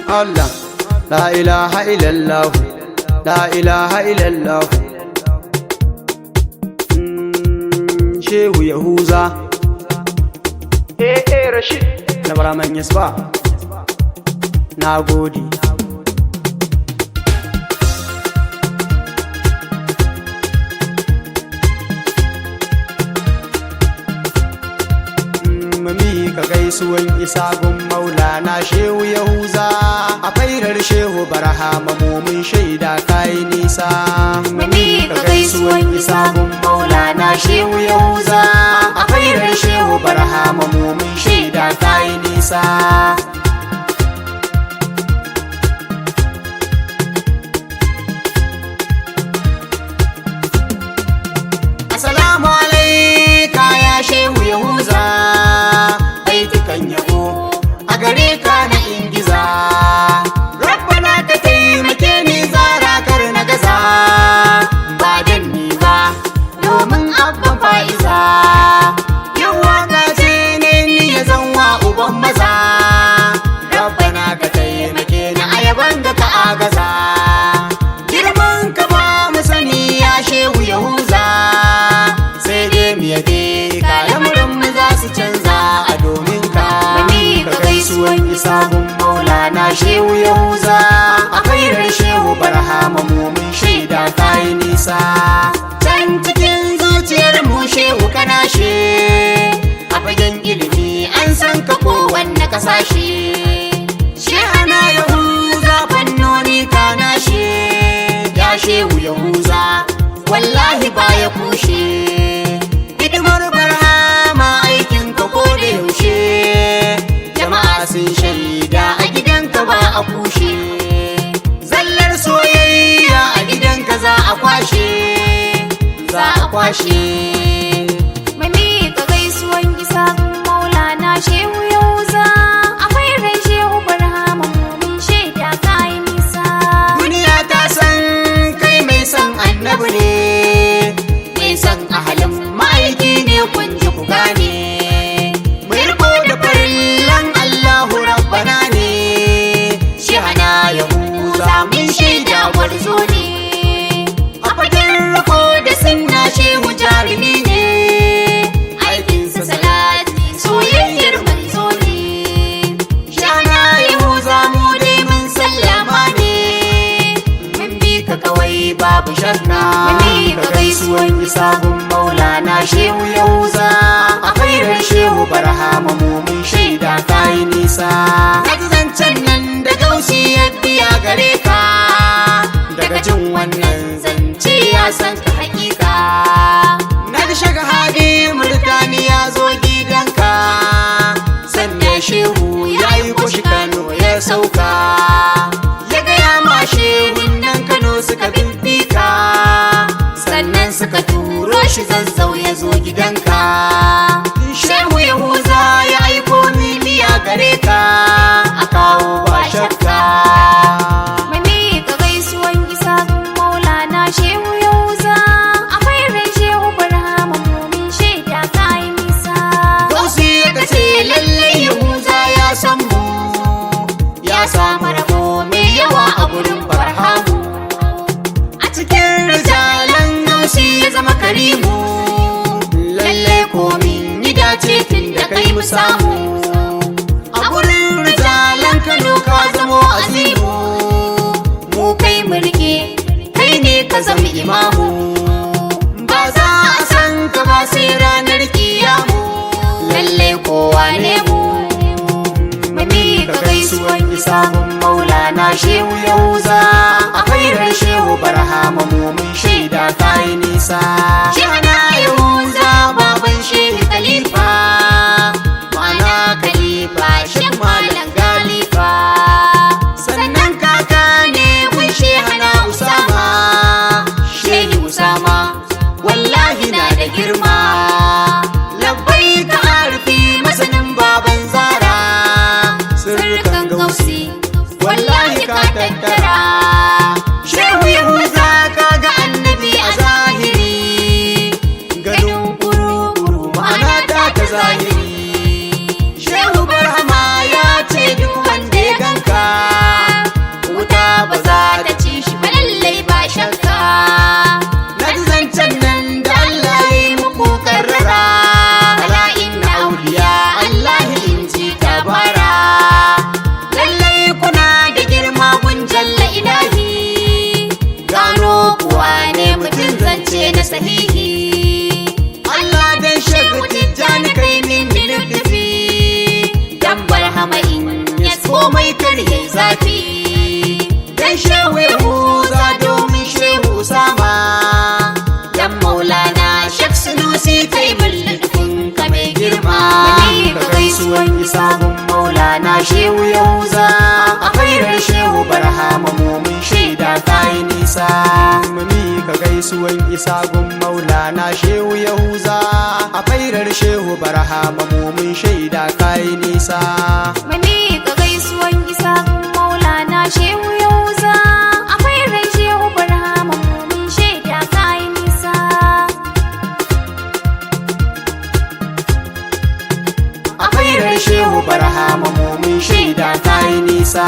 Allah, la ilaha illallah, la ilaha illallah. Shehu Yahuza, Rashid, na Baraman Yasba, na gode. Mika gaisuwan isa gun Maulana Shehu Yahuza, a fairar Shehu Barhama mun shaida kai nisa. Mika gaisuwan isa gun Maulana Shehu Yahuza, a fairar Shehu Barhama mun shaida kai nisa. Assalamu alaika ya Shehu Yahuza, baitukan yabo a gare ka na ingiza. Rabbana ka taimake ni zara kar na gaza, ba dan ni ba domin abban fa'iza. Yau waka ce ne ni ya zanwa uban maza. Rabbana ka taimake ni ayaban da ka agaza. Girman ka ba mu sani ya Shehu Yahuza, sai dai mu yabe ka lamuran mu za su canza a domin ka. Mika gaisuwan isa gun Maulana Shehu Yahuza, a fairar Shehu Barhama mun shaida kai nisa. Can cikin zuciyar mu Shehu kana she, a fagen ilimi an san ka kowanne kasashe. Shehana Yahuza fannoni kana she, ya Shehu Yahuza wallahi baya kushe. Hidimar Barhama aikin ka ko da yaushe, jama'a sun shaida a gidanka ba a kushe. Zallar soyayya a gidanka za a kwashe, za a kwashe. Mika gaisuwan isa gun Maulana Shehu Yahuza, a fairar Shehu Barhama mun shaida kai nisa. Duniya ta san kai mai son annabi ne, mai son ahalin ma'aiki ne kun ji ku gane. Mai riko da farillan Allahu Rabbana ne, Shehana Yahuza mun shaida gwarzo ne. A fagen riko da sunna Shehu jarumi ne, aikinsa salati soyayyar manzo ne. Shehana Yahuza mu dai mun sallama ne, mun bi ka kawai babu shakka. Mika gaisuwan isa gun Maulana Shehu Yahuza, a fairar Shehu Barhama mun shaida kai nisa. Kaji zancen nan da gausi ya biya gare ka, daga jin wannan zance ya san ka hakika. Na da shaga hadi Murtani ya zo gidanka, sannan Shehu ya yi goshi Kano ya sauka. Ya gaya ma Shehun nan Kano suka bibbika, sannan suka turo shi Zazzau ya zo gidanka. Shehu Yahuza ya aiko miliya gare ka, a kawo ba shakka. Mika gaisuwan isa gun Maulana Shehu Yahuza, a fairar Shehu Barhama mun shaida kai nisa. Gausi ya kace lallai Yahuza ya san mu, ya samu rabo mai yawa a gurin Barhamu. A cikin rijalan Gausi ya zama karimu, lallai komin yi dace tun da kai mu samu. A gurin rijalan Kano ka zamo azimu, mu kai mu rike kai ne ka zama imamu. Ba za a san ka ba sai ranar kiyamu, lallai kowa ne mu. Mika gaisuwan isa gun Maulana Shehu Yahuza, a fairar Shehu Barhama mun shaida kai nisa. Shehana Yahuza baban Shehu Khalifa, ma'ana Khalifa Shehu Malam Galifa. Sannan kaka ne kun Shehana Usama, Shehu Usama wallahi na da girma. Labbai ka arfi masanin baban Zara, sirrikan Gausi wallahi ka tattara. na sahihi. Allah dan shehu tijjani kai min lullufi, dan barhama in ya komai karye zafi. Dan shehu Yahuza domin shehu sama, dan maulana Shek Sunusi kai min lulufin ka mai girma. Ka gaisuwan isa gun maulana shehu Yahuza, a fairar shehu barhama mu mun shaida kai nisa. Mami ka gaisuwan isa gun maulana shehu Yahuza, a fairar shehu barhama mu mun shaida kai nisa. Mami ka gaisuwan isa gun maulana shehu Yahuza, a fairar shehu barhama mu mun shaida kai nisa. A fairar shehu barhama mu mun shaida kai nisa.